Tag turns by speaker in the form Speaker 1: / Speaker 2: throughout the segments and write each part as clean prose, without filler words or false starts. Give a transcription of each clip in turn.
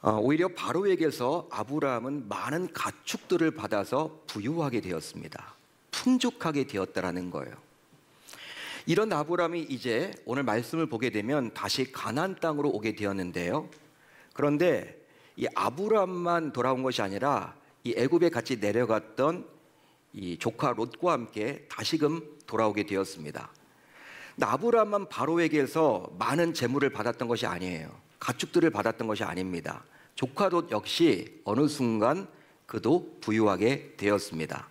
Speaker 1: 오히려 바로에게서 아브라함은 많은 가축들을 받아서 부유하게 되었습니다. 풍족하게 되었다라는 거예요. 이런 아브라함이 이제 오늘 말씀을 보게 되면 다시 가나안 땅으로 오게 되었는데요. 그런데 이 아브라함만 돌아온 것이 아니라 이 애굽에 같이 내려갔던 이 조카 롯과 함께 다시금 돌아오게 되었습니다. 근데 아브라함만 바로에게서 많은 재물을 받았던 것이 아니에요. 가축들을 받았던 것이 아닙니다. 조카 롯 역시 어느 순간 그도 부유하게 되었습니다.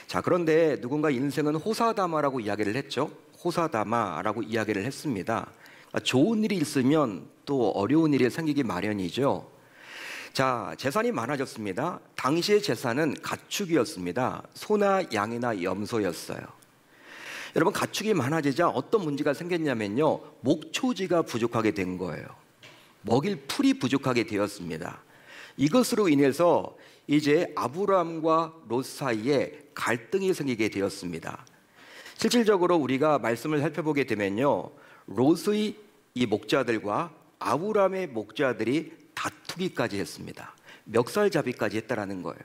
Speaker 1: 자, 그런데 누군가 인생은 호사다마라고 이야기를 했죠. 호사다마라고 이야기를 했습니다. 좋은 일이 있으면 또 어려운 일이 생기기 마련이죠. 자, 재산이 많아졌습니다. 당시의 재산은 가축이었습니다. 소나 양이나 염소였어요. 여러분, 가축이 많아지자 어떤 문제가 생겼냐면요, 목초지가 부족하게 된 거예요. 먹일 풀이 부족하게 되었습니다. 이것으로 인해서 이제 아브라함과 롯 사이에 갈등이 생기게 되었습니다. 실질적으로 우리가 말씀을 살펴보게 되면요, 롯의 이 목자들과 아브라함의 목자들이 다투기까지 했습니다. 멱살잡이까지 했다라는 거예요.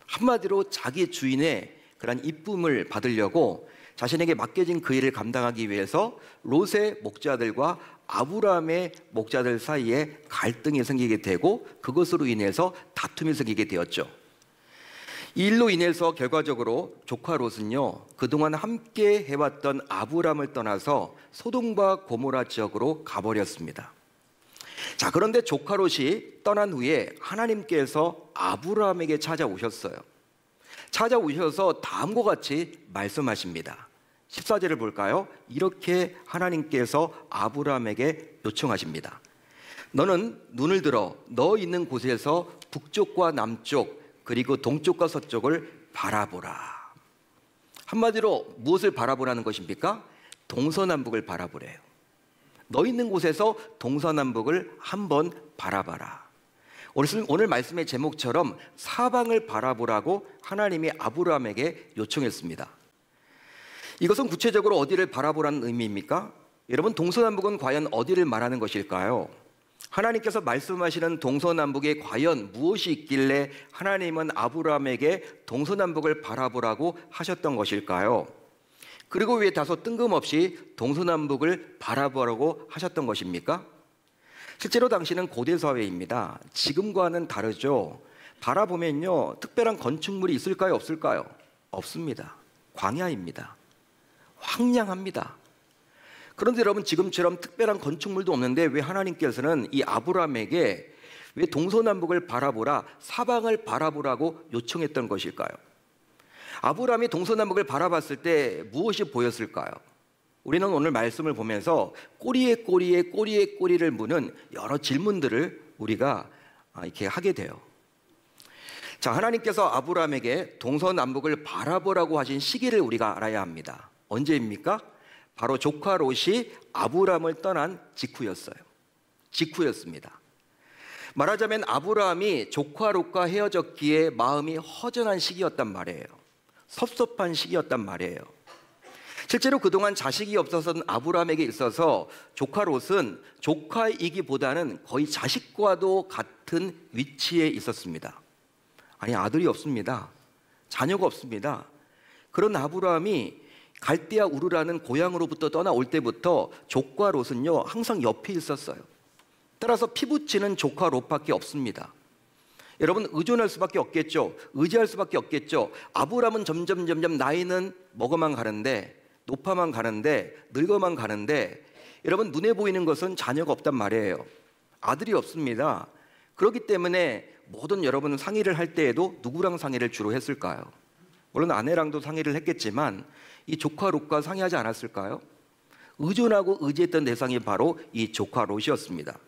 Speaker 1: 한마디로 자기 주인의 그런 이쁨을 받으려고 자신에게 맡겨진 그 일을 감당하기 위해서 롯의 목자들과 아브라함의 목자들 사이에 갈등이 생기게 되고 그것으로 인해서 다툼이 생기게 되었죠. 이 일로 인해서 결과적으로 조카 롯은요, 그동안 함께 해왔던 아브라함을 떠나서 소돔과 고모라 지역으로 가버렸습니다. 자, 그런데 조카 롯이 떠난 후에 하나님께서 아브라함에게 찾아오셨어요. 찾아오셔서 다음과 같이 말씀하십니다. 14절을 볼까요? 이렇게 하나님께서 아브라함에게 요청하십니다. 너는 눈을 들어 너 있는 곳에서 북쪽과 남쪽 그리고 동쪽과 서쪽을 바라보라. 한마디로 무엇을 바라보라는 것입니까? 동서남북을 바라보래요. 너 있는 곳에서 동서남북을 한번 바라봐라. 오늘 말씀의 제목처럼 사방을 바라보라고 하나님이 아브라함에게 요청했습니다. 이것은 구체적으로 어디를 바라보라는 의미입니까? 여러분, 동서남북은 과연 어디를 말하는 것일까요? 하나님께서 말씀하시는 동서남북에 과연 무엇이 있길래 하나님은 아브라함에게 동서남북을 바라보라고 하셨던 것일까요? 그리고 왜 다소 뜬금없이 동서남북을 바라보라고 하셨던 것입니까? 실제로 당시는 고대 사회입니다. 지금과는 다르죠. 바라보면요, 특별한 건축물이 있을까요, 없을까요? 없습니다. 광야입니다. 황량합니다. 그런데 여러분, 지금처럼 특별한 건축물도 없는데 왜 하나님께서는 이 아브라함에게 왜 동서남북을 바라보라, 사방을 바라보라고 요청했던 것일까요? 아브라함이 동서남북을 바라봤을 때 무엇이 보였을까요? 우리는 오늘 말씀을 보면서 꼬리에 꼬리를 무는 여러 질문들을 우리가 이렇게 하게 돼요. 자, 하나님께서 아브라함에게 동서남북을 바라보라고 하신 시기를 우리가 알아야 합니다. 언제입니까? 바로 조카 롯이 아브라함을 떠난 직후였습니다. 말하자면 아브라함이 조카 롯과 헤어졌기에 마음이 허전한 시기였단 말이에요. 섭섭한 시기였단 말이에요. 실제로 그동안 자식이 없어서는 아브라함에게 있어서 조카 롯은 조카이기보다는 거의 자식과도 같은 위치에 있었습니다. 아니, 아들이 없습니다. 자녀가 없습니다. 그런 아브라함이 갈대아 우르라는 고향으로부터 떠나올 때부터 조카 롯은요, 항상 옆에 있었어요. 따라서 피부치는 조카 롯밖에 없습니다. 여러분, 의존할 수밖에 없겠죠. 의지할 수밖에 없겠죠. 아브라함은 점점 나이는 먹어만 가는데, 높아만 가는데, 늙어만 가는데, 여러분, 눈에 보이는 것은 자녀가 없단 말이에요. 아들이 없습니다. 그렇기 때문에 모든 여러분 상의를 할 때에도 누구랑 상의를 주로 했을까요? 물론 아내랑도 상의를 했겠지만 이 조카 롯과 상의하지 않았을까요? 의존하고 의지했던 대상이 바로 이 조카 롯이었습니다.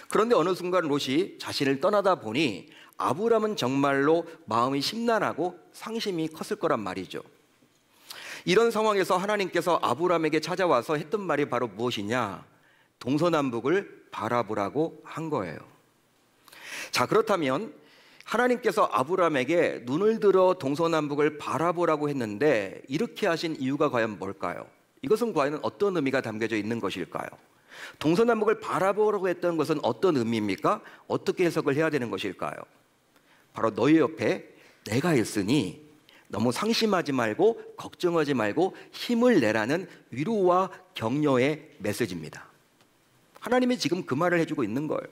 Speaker 1: 그런데 어느 순간 롯이 자신을 떠나다 보니 아브라함은 정말로 마음이 심란하고 상심이 컸을 거란 말이죠. 이런 상황에서 하나님께서 아브라함에게 찾아와서 했던 말이 바로 무엇이냐? 동서남북을 바라보라고 한 거예요. 자, 그렇다면 하나님께서 아브라함에게 눈을 들어 동서남북을 바라보라고 했는데 이렇게 하신 이유가 과연 뭘까요? 이것은 과연 어떤 의미가 담겨져 있는 것일까요? 동서남북을 바라보라고 했던 것은 어떤 의미입니까? 어떻게 해석을 해야 되는 것일까요? 바로 너희 옆에 내가 있으니 너무 상심하지 말고 걱정하지 말고 힘을 내라는 위로와 격려의 메시지입니다. 하나님이 지금 그 말을 해주고 있는 거예요.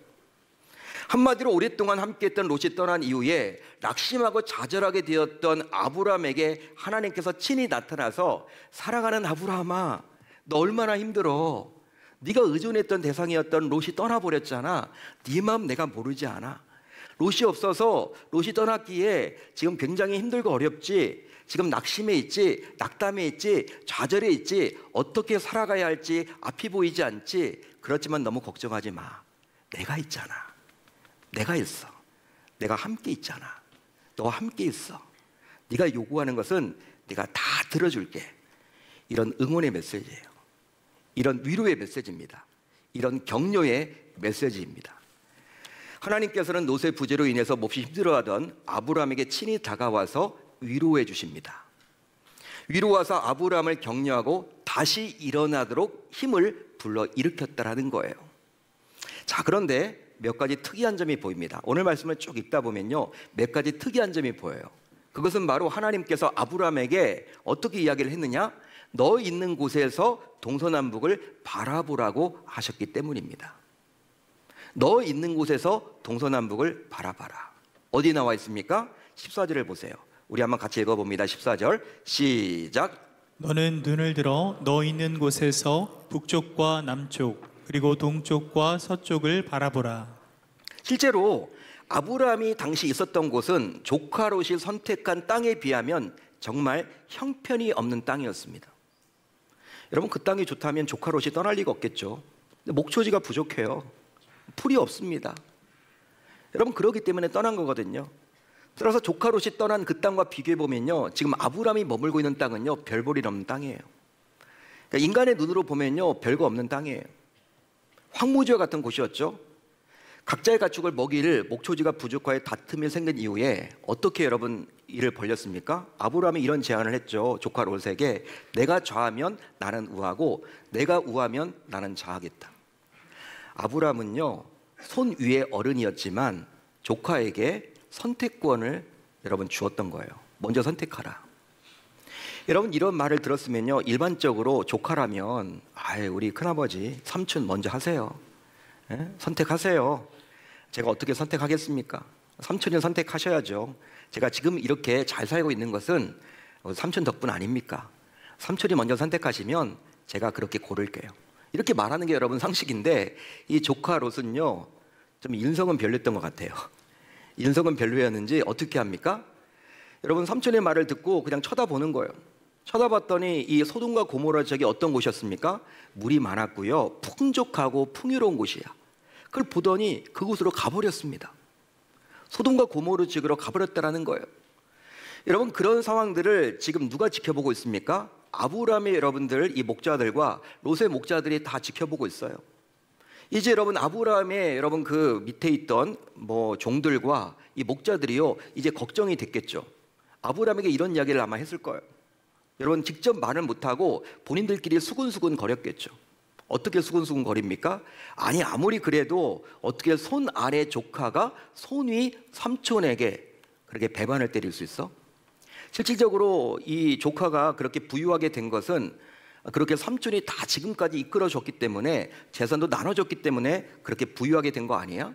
Speaker 1: 한마디로 오랫동안 함께했던 롯이 떠난 이후에 낙심하고 좌절하게 되었던 아브라함에게 하나님께서 친히 나타나서 사랑하는 아브라함아, 너 얼마나 힘들어. 네가 의존했던 대상이었던 롯이 떠나버렸잖아. 네 마음 내가 모르지 않아. 롯이 없어서 롯이 떠났기에 지금 굉장히 힘들고 어렵지. 지금 낙심해 있지, 낙담해 있지, 좌절해 있지, 어떻게 살아가야 할지 앞이 보이지 않지. 그렇지만 너무 걱정하지 마. 내가 있잖아. 내가 있어. 내가 함께 있잖아. 너와 함께 있어. 네가 요구하는 것은 내가 다 들어줄게. 이런 응원의 메시지예요. 이런 위로의 메시지입니다. 이런 격려의 메시지입니다. 하나님께서는 롯의 부재로 인해서 몹시 힘들어하던 아브라함에게 친히 다가와서 위로해 주십니다. 위로와서 아브라함을 격려하고 다시 일어나도록 힘을 불러 일으켰다라는 거예요. 자, 그런데 몇 가지 특이한 점이 보입니다. 오늘 말씀을 쭉 읽다 보면요, 몇 가지 특이한 점이 보여요. 그것은 바로 하나님께서 아브라함에게 어떻게 이야기를 했느냐? 너 있는 곳에서 동서남북을 바라보라고 하셨기 때문입니다. 너 있는 곳에서 동서남북을 바라봐라. 어디 나와 있습니까? 14절을 보세요. 우리 한번 같이 읽어봅니다. 14절 시작.
Speaker 2: 너는 눈을 들어 너 있는 곳에서 북쪽과 남쪽 그리고 동쪽과 서쪽을 바라보라.
Speaker 1: 실제로 아브라함이 당시 있었던 곳은 조카 롯이 선택한 땅에 비하면 정말 형편이 없는 땅이었습니다. 여러분, 그 땅이 좋다면 조카 롯이 떠날 리가 없겠죠. 근데 목초지가 부족해요. 풀이 없습니다. 여러분, 그러기 때문에 떠난 거거든요. 따라서 조카 롯이 떠난 그 땅과 비교해 보면요, 지금 아브라함이 머물고 있는 땅은요, 별 볼 일 없는 땅이에요. 그러니까 인간의 눈으로 보면요, 별거 없는 땅이에요. 황무지와 같은 곳이었죠. 각자의 가축을 먹일 목초지가 부족하여 다툼이 생긴 이후에 어떻게 여러분 일을 벌였습니까? 아브라함이 이런 제안을 했죠. 조카 롯에게 내가 좌하면 나는 우하고 내가 우하면 나는 좌하겠다. 아브라함은요, 손 위의 어른이었지만 조카에게 선택권을 여러분 주었던 거예요. 먼저 선택하라. 여러분, 이런 말을 들었으면요, 일반적으로 조카라면 우리 큰아버지, 삼촌 먼저 하세요. 선택하세요. 제가 어떻게 선택하겠습니까? 삼촌이 선택하셔야죠. 제가 지금 이렇게 잘 살고 있는 것은 삼촌 덕분 아닙니까? 삼촌이 먼저 선택하시면 제가 그렇게 고를게요. 이렇게 말하는 게 여러분 상식인데, 이 조카 롯은요, 좀 인성은 별로였던 것 같아요. 인성은 별로였는지 어떻게 합니까? 여러분, 삼촌의 말을 듣고 그냥 쳐다보는 거예요. 쳐다봤더니 이 소돔과 고모라 지역이 어떤 곳이었습니까? 물이 많았고요, 풍족하고 풍요로운 곳이야. 그걸 보더니 그곳으로 가버렸습니다. 소돔과 고모라 지역으로 가버렸다라는 거예요. 여러분, 그런 상황들을 지금 누가 지켜보고 있습니까? 아브라함의 여러분들, 이 목자들과 롯의 목자들이 다 지켜보고 있어요. 이제 여러분, 아브라함의 여러분 그 밑에 있던 종들과 이 목자들이요, 이제 걱정이 됐겠죠. 아브라함에게 이런 이야기를 아마 했을 거예요. 여러분, 직접 말을 못하고 본인들끼리 수근수근 거렸겠죠. 어떻게 수근수근 거립니까? 아니, 아무리 그래도 어떻게 손 아래 조카가 손 위 삼촌에게 그렇게 배반을 때릴 수 있어? 실질적으로 이 조카가 그렇게 부유하게 된 것은 그렇게 삼촌이 다 지금까지 이끌어줬기 때문에, 재산도 나눠줬기 때문에 그렇게 부유하게 된 거 아니야?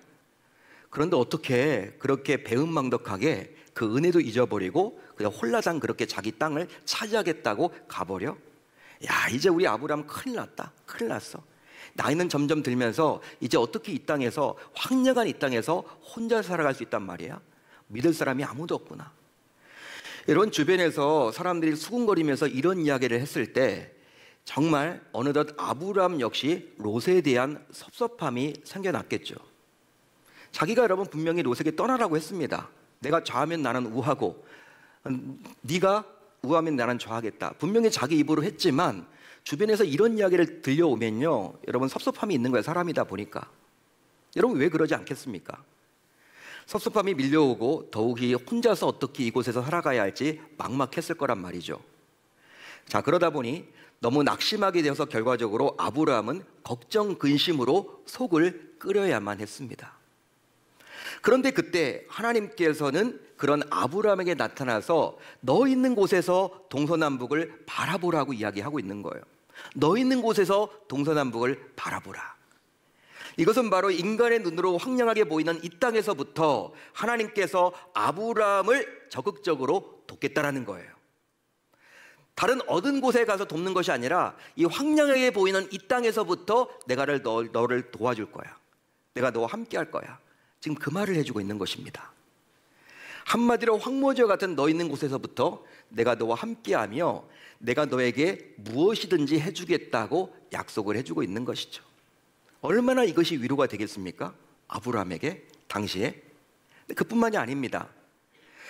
Speaker 1: 그런데 어떻게 그렇게 배은망덕하게 그 은혜도 잊어버리고 그냥 홀라당 그렇게 자기 땅을 차지하겠다고 가버려? 야, 이제 우리 아브라함 큰일 났다. 큰일 났어. 나이는 점점 들면서 이제 어떻게 이 땅에서, 황량한 이 땅에서 혼자 살아갈 수 있단 말이야? 믿을 사람이 아무도 없구나. 이런 주변에서 사람들이 수군거리면서 이런 이야기를 했을 때 정말 어느덧 아브라함 역시 롯에 대한 섭섭함이 생겨났겠죠. 자기가 여러분 분명히 롯에게 떠나라고 했습니다. 내가 좌하면 나는 우하고 네가 우하면 나는 좌하겠다. 분명히 자기 입으로 했지만 주변에서 이런 이야기를 들려오면요, 여러분 섭섭함이 있는 거예요. 사람이다 보니까. 여러분, 왜 그러지 않겠습니까? 섭섭함이 밀려오고 더욱이 혼자서 어떻게 이곳에서 살아가야 할지 막막했을 거란 말이죠. 자, 그러다 보니 너무 낙심하게 되어서 결과적으로 아브라함은 걱정 근심으로 속을 끓여야만 했습니다. 그런데 그때 하나님께서는 그런 아브라함에게 나타나서 너 있는 곳에서 동서남북을 바라보라고 이야기하고 있는 거예요. 너 있는 곳에서 동서남북을 바라보라. 이것은 바로 인간의 눈으로 황량하게 보이는 이 땅에서부터 하나님께서 아브라함을 적극적으로 돕겠다라는 거예요. 다른 어떤 곳에 가서 돕는 것이 아니라 이 황량하게 보이는 이 땅에서부터 내가 너를 도와줄 거야. 내가 너와 함께 할 거야. 지금 그 말을 해주고 있는 것입니다. 한마디로 황무지와 같은 너 있는 곳에서부터 내가 너와 함께하며 내가 너에게 무엇이든지 해주겠다고 약속을 해주고 있는 것이죠. 얼마나 이것이 위로가 되겠습니까? 아브라함에게 당시에. 그뿐만이 아닙니다.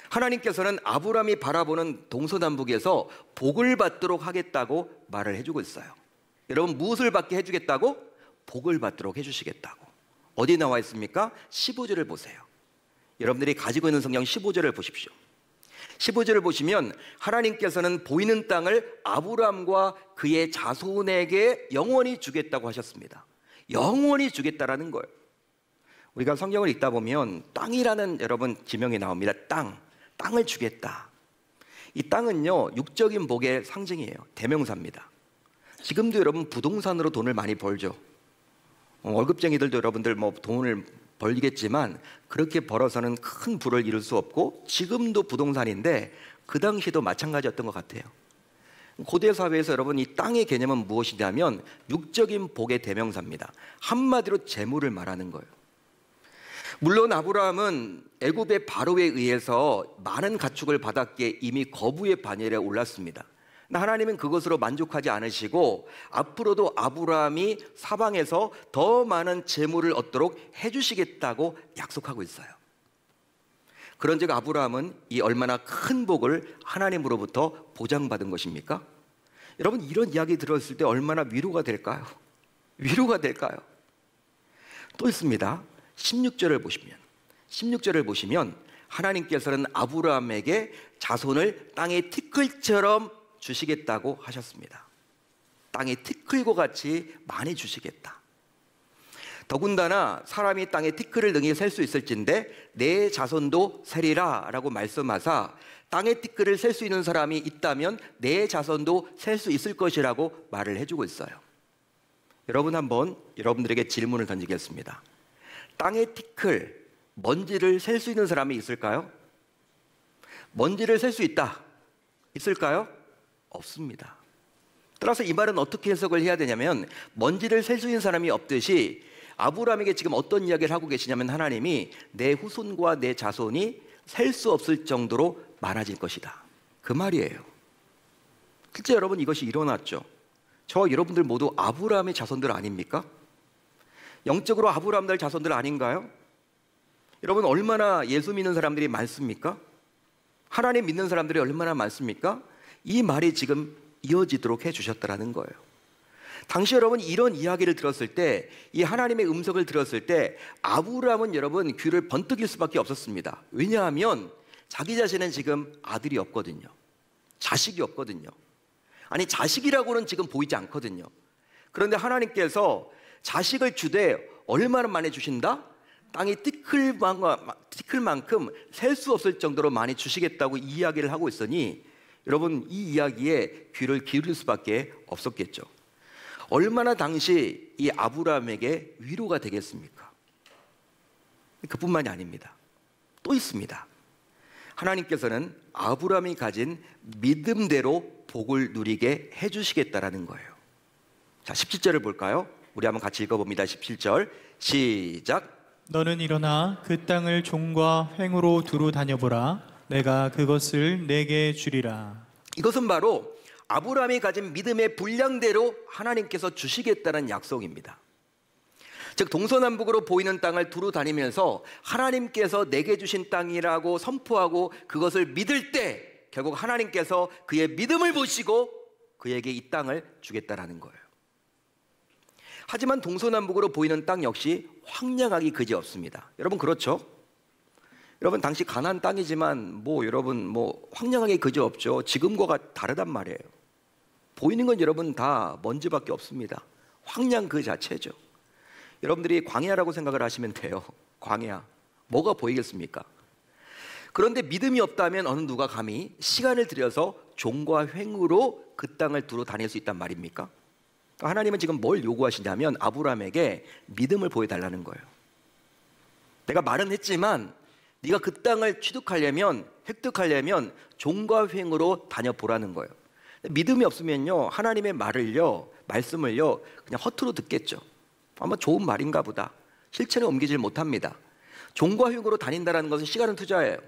Speaker 1: 하나님께서는 아브라함이 바라보는 동서남북에서 복을 받도록 하겠다고 말을 해주고 있어요. 여러분, 무엇을 받게 해주겠다고? 복을 받도록 해주시겠다고. 어디 나와 있습니까? 15절을 보세요. 여러분들이 가지고 있는 성경 15절을 보십시오. 15절을 보시면 하나님께서는 보이는 땅을 아브라함과 그의 자손에게 영원히 주겠다고 하셨습니다. 영원히 주겠다라는 거예요. 우리가 성경을 읽다 보면 땅이라는 여러분 지명이 나옵니다. 땅을 주겠다. 이 땅은요, 육적인 복의 상징이에요. 대명사입니다. 지금도 여러분 부동산으로 돈을 많이 벌죠. 월급쟁이들도 여러분들 뭐 돈을 벌겠지만 그렇게 벌어서는 큰 부를 이룰 수 없고, 지금도 부동산인데 그 당시도 마찬가지였던 것 같아요. 고대 사회에서 여러분 이 땅의 개념은 무엇이냐면 육적인 복의 대명사입니다. 한마디로 재물을 말하는 거예요. 물론 아브라함은 애굽의 바로에 의해서 많은 가축을 받았기에 이미 거부의 반열에 올랐습니다. 하나님은 그것으로 만족하지 않으시고 앞으로도 아브라함이 사방에서 더 많은 재물을 얻도록 해주시겠다고 약속하고 있어요. 그런즉 아브라함은 이 얼마나 큰 복을 하나님으로부터 보장받은 것입니까? 여러분, 이런 이야기 들었을 때 얼마나 위로가 될까요? 위로가 될까요? 또 있습니다. 16절을 보시면 하나님께서는 아브라함에게 자손을 땅의 티끌처럼 주시겠다고 하셨습니다. 땅의 티끌과 같이 많이 주시겠다. 더군다나 사람이 땅의 티끌을 능히 셀 수 있을진데 내 자손도 세리라 라고 말씀하사, 땅의 티끌을 셀 수 있는 사람이 있다면 내 자손도 셀 수 있을 것이라고 말을 해주고 있어요. 여러분, 한번 여러분들에게 질문을 던지겠습니다. 땅의 티끌, 먼지를 셀 수 있는 사람이 있을까요? 먼지를 셀 수 있다. 있을까요? 없습니다. 따라서 이 말은 어떻게 해석을 해야 되냐면, 먼지를 셀 수 있는 사람이 없듯이 아브라함에게 지금 어떤 이야기를 하고 계시냐면, 하나님이 내 후손과 내 자손이 셀 수 없을 정도로 많아질 것이다, 그 말이에요. 실제 여러분 이것이 일어났죠. 저 여러분들 모두 아브라함의 자손들 아닙니까? 영적으로 아브라함들 자손들 아닌가요? 여러분, 얼마나 예수 믿는 사람들이 많습니까? 하나님 믿는 사람들이 얼마나 많습니까? 이 말이 지금 이어지도록 해주셨다는 거예요. 당시 여러분 이런 이야기를 들었을 때, 이 하나님의 음성을 들었을 때 아브라함은 여러분 귀를 번뜩일 수밖에 없었습니다. 왜냐하면 자기 자신은 지금 아들이 없거든요. 자식이 없거든요. 아니, 자식이라고는 지금 보이지 않거든요. 그런데 하나님께서 자식을 주되 얼마나 많이 주신다? 땅이 티끌만큼 셀 수 없을 정도로 많이 주시겠다고 이야기를 하고 있으니 여러분, 이 이야기에 귀를 기울일 수밖에 없었겠죠. 얼마나 당시 이 아브라함에게 위로가 되겠습니까? 그뿐만이 아닙니다. 또 있습니다. 하나님께서는 아브라함이 가진 믿음대로 복을 누리게 해주시겠다라는 거예요. 자, 17절을 볼까요? 우리 한번 같이 읽어봅니다. 17절 시작.
Speaker 2: 너는 일어나 그 땅을 종과 횡으로 두루 다녀보라. 내가 그것을 내게 주리라.
Speaker 1: 이것은 바로 아브라함이 가진 믿음의 분량대로 하나님께서 주시겠다는 약속입니다. 즉, 동서남북으로 보이는 땅을 두루 다니면서 하나님께서 내게 주신 땅이라고 선포하고 그것을 믿을 때 결국 하나님께서 그의 믿음을 보시고 그에게 이 땅을 주겠다라는 거예요. 하지만 동서남북으로 보이는 땅 역시 황량하기 그지없습니다. 여러분, 그렇죠? 여러분, 당시 가나안 땅이지만 여러분 황량하게 그지없죠. 지금과 다르단 말이에요. 보이는 건 여러분 다 먼지밖에 없습니다. 황량 그 자체죠. 여러분들이 광야라고 생각을 하시면 돼요. 광야. 뭐가 보이겠습니까? 그런데 믿음이 없다면 어느 누가 감히 시간을 들여서 종과 횡으로 그 땅을 두루 다닐 수 있단 말입니까? 하나님은 지금 뭘 요구하시냐면 아브라함에게 믿음을 보여달라는 거예요. 내가 말은 했지만 네가 그 땅을 취득하려면, 획득하려면 종과 횡으로 다녀보라는 거예요. 믿음이 없으면요, 하나님의 말씀을요 그냥 허투루 듣겠죠. 아마 좋은 말인가 보다. 실천에 옮기질 못합니다. 종과 횡으로 다닌다는 것은 시간은 투자예요.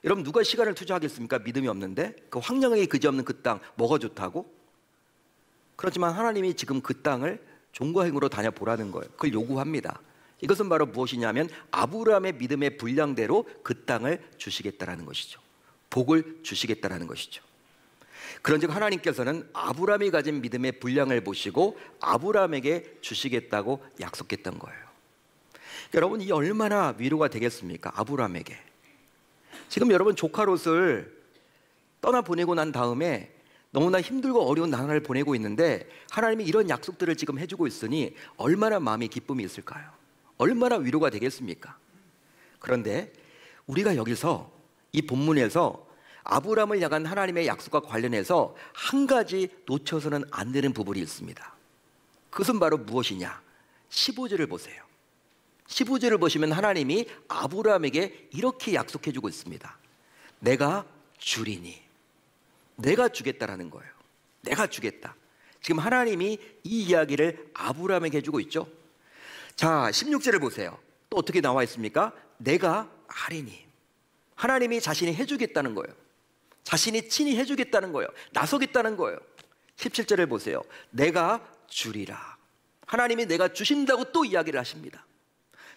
Speaker 1: 여러분 누가 시간을 투자하겠습니까? 믿음이 없는데. 그 황량하게 그지없는 그 땅 뭐가 좋다고? 그렇지만 하나님이 지금 그 땅을 종과 횡으로 다녀보라는 거예요. 그걸 요구합니다. 이것은 바로 무엇이냐면 아브라함의 믿음의 분량대로 그 땅을 주시겠다라는 것이죠. 복을 주시겠다라는 것이죠. 그런즉 하나님께서는 아브라함이 가진 믿음의 분량을 보시고 아브라함에게 주시겠다고 약속했던 거예요. 여러분 이 얼마나 위로가 되겠습니까? 아브라함에게. 지금 여러분 조카 롯을 떠나보내고 난 다음에 너무나 힘들고 어려운 나날을 보내고 있는데 하나님이 이런 약속들을 지금 해주고 있으니 얼마나 마음이 기쁨이 있을까요? 얼마나 위로가 되겠습니까? 그런데 우리가 여기서 이 본문에서 아브라함을 향한 하나님의 약속과 관련해서 한 가지 놓쳐서는 안 되는 부분이 있습니다. 그것은 바로 무엇이냐? 15절을 보세요. 15절을 보시면 하나님이 아브라함에게 이렇게 약속해 주고 있습니다. 내가 주리니. 내가 주겠다라는 거예요. 내가 주겠다. 지금 하나님이 이 이야기를 아브라함에게 해주고 있죠. 자, 16절을 보세요. 또 어떻게 나와 있습니까? 내가 하리니. 하나님이 자신이 해주겠다는 거예요. 자신이 친히 해주겠다는 거예요. 나서겠다는 거예요. 17절을 보세요. 내가 주리라. 하나님이 내가 주신다고 또 이야기를 하십니다.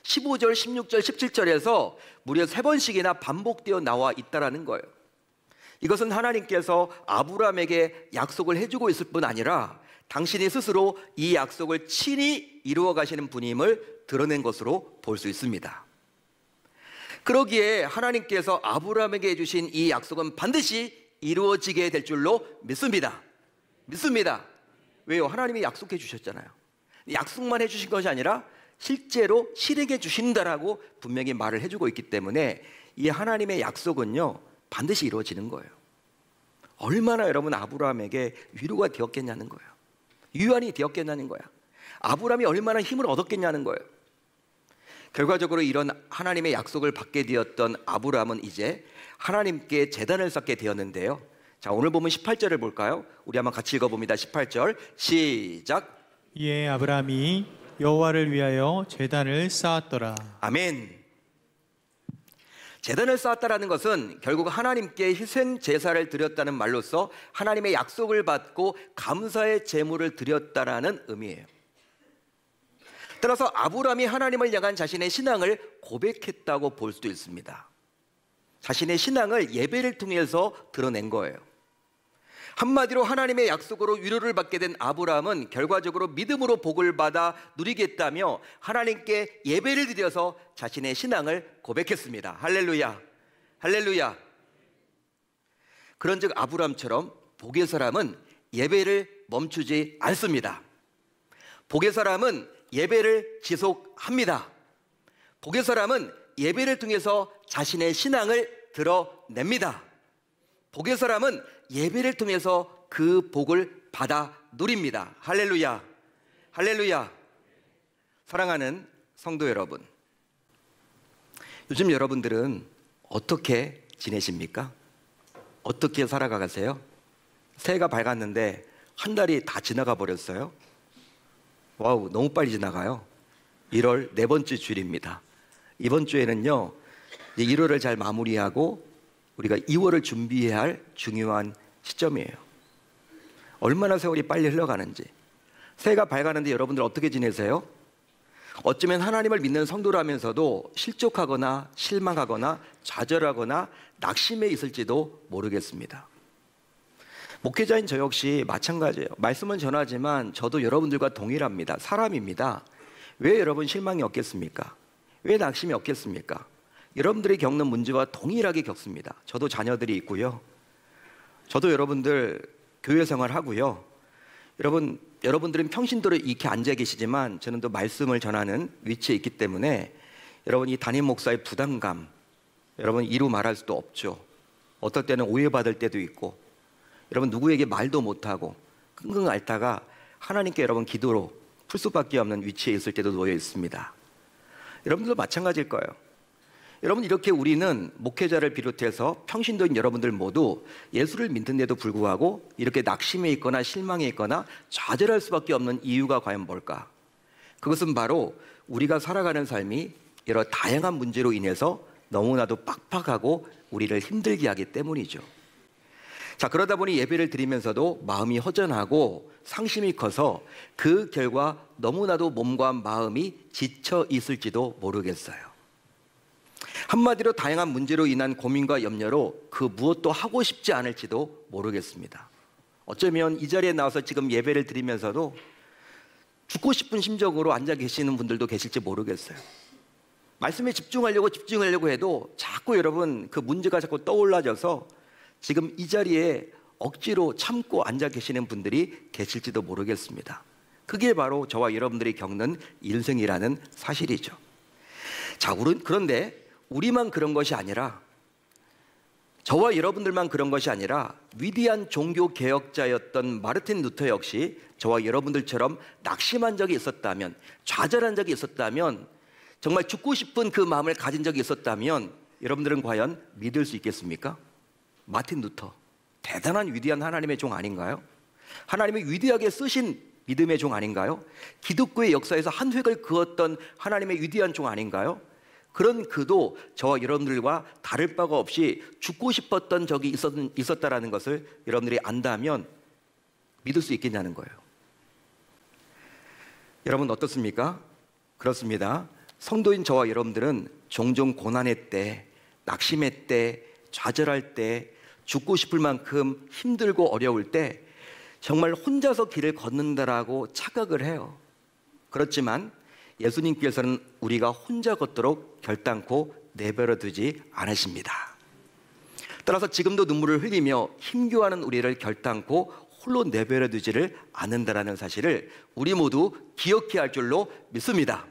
Speaker 1: 15절, 16절, 17절에서 무려 3번씩이나 반복되어 나와 있다라는 거예요. 이것은 하나님께서 아브라함에게 약속을 해주고 있을 뿐 아니라 당신이 스스로 이 약속을 친히 이루어 가시는 분임을 드러낸 것으로 볼 수 있습니다. 그러기에 하나님께서 아브라함에게 해주신 이 약속은 반드시 이루어지게 될 줄로 믿습니다. 믿습니다. 왜요? 하나님이 약속해 주셨잖아요. 약속만 해주신 것이 아니라 실제로 실행해 주신다라고 분명히 말을 해주고 있기 때문에 이 하나님의 약속은요 반드시 이루어지는 거예요. 얼마나 여러분 아브라함에게 위로가 되었겠냐는 거예요. 유한이 되었겠냐는 거야. 아브라함이 얼마나 힘을 얻었겠냐는 거예요. 결과적으로 이런 하나님의 약속을 받게 되었던 아브라함은 이제 하나님께 제단을 쌓게 되었는데요. 자, 오늘 보면 18절을 볼까요? 우리 한번 같이 읽어봅니다. 18절 시작.
Speaker 2: 이에 아브라함이 여호와를 위하여 제단을 쌓았더라.
Speaker 1: 아멘. 제단을 쌓았다라는 것은 결국 하나님께 희생 제사를 드렸다는 말로써 하나님의 약속을 받고 감사의 제물을 드렸다라는 의미예요. 따라서 아브라함이 하나님을 향한 자신의 신앙을 고백했다고 볼 수도 있습니다. 자신의 신앙을 예배를 통해서 드러낸 거예요. 한마디로 하나님의 약속으로 위로를 받게 된 아브라함은 결과적으로 믿음으로 복을 받아 누리겠다며 하나님께 예배를 드려서 자신의 신앙을 고백했습니다. 할렐루야, 할렐루야. 그런즉 아브라함처럼 복의 사람은 예배를 멈추지 않습니다. 복의 사람은 예배를 지속합니다. 복의 사람은 예배를 통해서 자신의 신앙을 드러냅니다. 복의 사람은 예배를 통해서 그 복을 받아 누립니다. 할렐루야, 할렐루야. 사랑하는 성도 여러분, 요즘 여러분들은 어떻게 지내십니까? 어떻게 살아가세요? 새해가 밝았는데 한 달이 다 지나가 버렸어요. 와우, 너무 빨리 지나가요. 1월 네 번째 주일입니다. 이번 주에는요 1월을 잘 마무리하고 우리가 2월을 준비해야 할 중요한 시점이에요. 얼마나 세월이 빨리 흘러가는지. 새해가 밝았는데 여러분들 어떻게 지내세요? 어쩌면 하나님을 믿는 성도라면서도 실족하거나 실망하거나 좌절하거나 낙심해 있을지도 모르겠습니다. 목회자인 저 역시 마찬가지예요. 말씀은 전하지만 저도 여러분들과 동일합니다. 사람입니다. 왜 여러분 실망이 없겠습니까? 왜 낙심이 없겠습니까? 여러분들이 겪는 문제와 동일하게 겪습니다. 저도 자녀들이 있고요. 저도 여러분들 교회 생활 하고요. 여러분들은 평신도로 이렇게 앉아 계시지만 저는 또 말씀을 전하는 위치에 있기 때문에 여러분 이 담임 목사의 부담감, 여러분 이루 말할 수도 없죠. 어떨 때는 오해받을 때도 있고, 여러분 누구에게 말도 못하고 끙끙 앓다가 하나님께 여러분 기도로 풀 수밖에 없는 위치에 있을 때도 놓여 있습니다. 여러분들도 마찬가지일 거예요. 여러분 이렇게 우리는 목회자를 비롯해서 평신도인 여러분들 모두 예수를 믿는데도 불구하고 이렇게 낙심해 있거나 실망해 있거나 좌절할 수밖에 없는 이유가 과연 뭘까? 그것은 바로 우리가 살아가는 삶이 여러 다양한 문제로 인해서 너무나도 빡빡하고 우리를 힘들게 하기 때문이죠. 자, 그러다 보니 예배를 드리면서도 마음이 허전하고 상심이 커서 그 결과 너무나도 몸과 마음이 지쳐 있을지도 모르겠어요. 한마디로 다양한 문제로 인한 고민과 염려로 그 무엇도 하고 싶지 않을지도 모르겠습니다. 어쩌면 이 자리에 나와서 지금 예배를 드리면서도 죽고 싶은 심정으로 앉아 계시는 분들도 계실지 모르겠어요. 말씀에 집중하려고 해도 자꾸 여러분 그 문제가 자꾸 떠올라져서 지금 이 자리에 억지로 참고 앉아 계시는 분들이 계실지도 모르겠습니다. 그게 바로 저와 여러분들이 겪는 인생이라는 사실이죠. 자, 그런데 우리만 그런 것이 아니라, 저와 여러분들만 그런 것이 아니라 위대한 종교 개혁자였던 마르틴 루터 역시 저와 여러분들처럼 낙심한 적이 있었다면, 좌절한 적이 있었다면, 정말 죽고 싶은 그 마음을 가진 적이 있었다면 여러분들은 과연 믿을 수 있겠습니까? 마틴 루터, 대단한 위대한 하나님의 종 아닌가요? 하나님이 위대하게 쓰신 믿음의 종 아닌가요? 기독교의 역사에서 한 획을 그었던 하나님의 위대한 종 아닌가요? 그런 그도 저와 여러분들과 다를 바가 없이 죽고 싶었던 적이 있었다라는 것을 여러분들이 안다면 믿을 수 있겠냐는 거예요. 여러분 어떻습니까? 그렇습니다. 성도인 저와 여러분들은 종종 고난의 때, 낙심의 때, 좌절할 때, 죽고 싶을 만큼 힘들고 어려울 때 정말 혼자서 길을 걷는다라고 착각을 해요. 그렇지만 예수님께서는 우리가 혼자 걷도록 결단코 내버려 두지 않으십니다. 따라서 지금도 눈물을 흘리며 힘겨워하는 우리를 결단코 홀로 내버려 두지를 않는다라는 사실을 우리 모두 기억해야 할 줄로 믿습니다.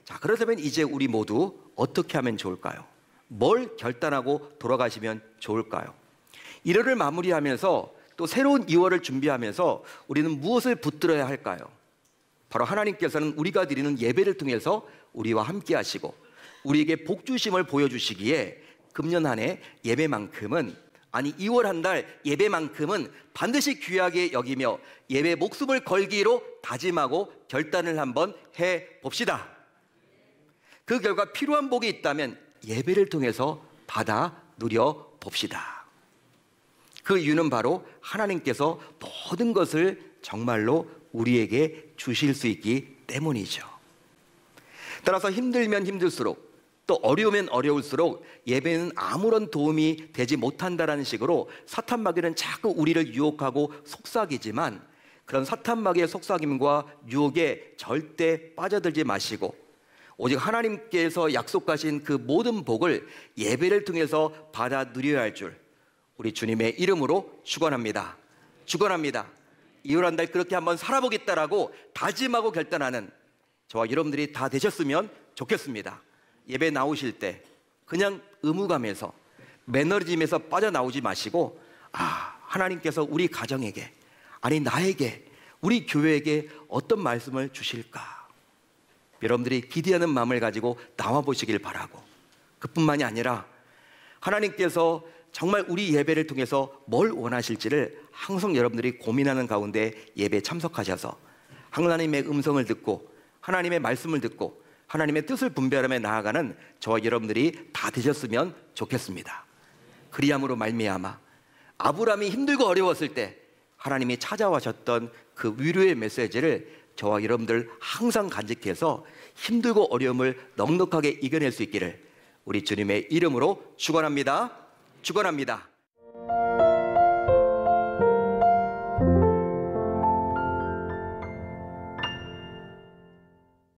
Speaker 1: 자, 그렇다면 이제 우리 모두 어떻게 하면 좋을까요? 뭘 결단하고 돌아가시면 좋을까요? 1월을 마무리하면서 또 새로운 2월을 준비하면서 우리는 무엇을 붙들어야 할까요? 바로 하나님께서는 우리가 드리는 예배를 통해서 우리와 함께 하시고 우리에게 복주심을 보여주시기에 금년 한 해 예배만큼은, 아니 2월 한 달 예배만큼은 반드시 귀하게 여기며 예배 목숨을 걸기로 다짐하고 결단을 한번 해봅시다. 그 결과 필요한 복이 있다면 예배를 통해서 받아 누려봅시다. 그 이유는 바로 하나님께서 모든 것을 정말로 우리에게 주실 수 있기 때문이죠. 따라서 힘들면 힘들수록, 또 어려우면 어려울수록 예배는 아무런 도움이 되지 못한다라는 식으로 사탄 마귀는 자꾸 우리를 유혹하고 속삭이지만, 그런 사탄 마귀의 속삭임과 유혹에 절대 빠져들지 마시고 오직 하나님께서 약속하신 그 모든 복을 예배를 통해서 받아 누려야 할 줄 우리 주님의 이름으로 축원합니다. 2월 한 달 그렇게 한번 살아보겠다라고 다짐하고 결단하는 저와 여러분들이 다 되셨으면 좋겠습니다. 예배 나오실 때 그냥 의무감에서, 매너리즘에서 빠져나오지 마시고, 하나님께서 우리 가정에게, 아니 나에게, 우리 교회에게 어떤 말씀을 주실까? 여러분들이 기대하는 마음을 가지고 나와보시길 바라고, 그뿐만이 아니라 하나님께서 정말 우리 예배를 통해서 뭘 원하실지를 항상 여러분들이 고민하는 가운데 예배에 참석하셔서 하나님의 음성을 듣고 하나님의 말씀을 듣고 하나님의 뜻을 분별하며 나아가는 저와 여러분들이 다 되셨으면 좋겠습니다. 그리함으로 말미암아 아브라함이 힘들고 어려웠을 때 하나님이 찾아와셨던 그 위로의 메시지를 저와 여러분들 항상 간직해서 힘들고 어려움을 넉넉하게 이겨낼 수 있기를 우리 주님의 이름으로 축원합니다.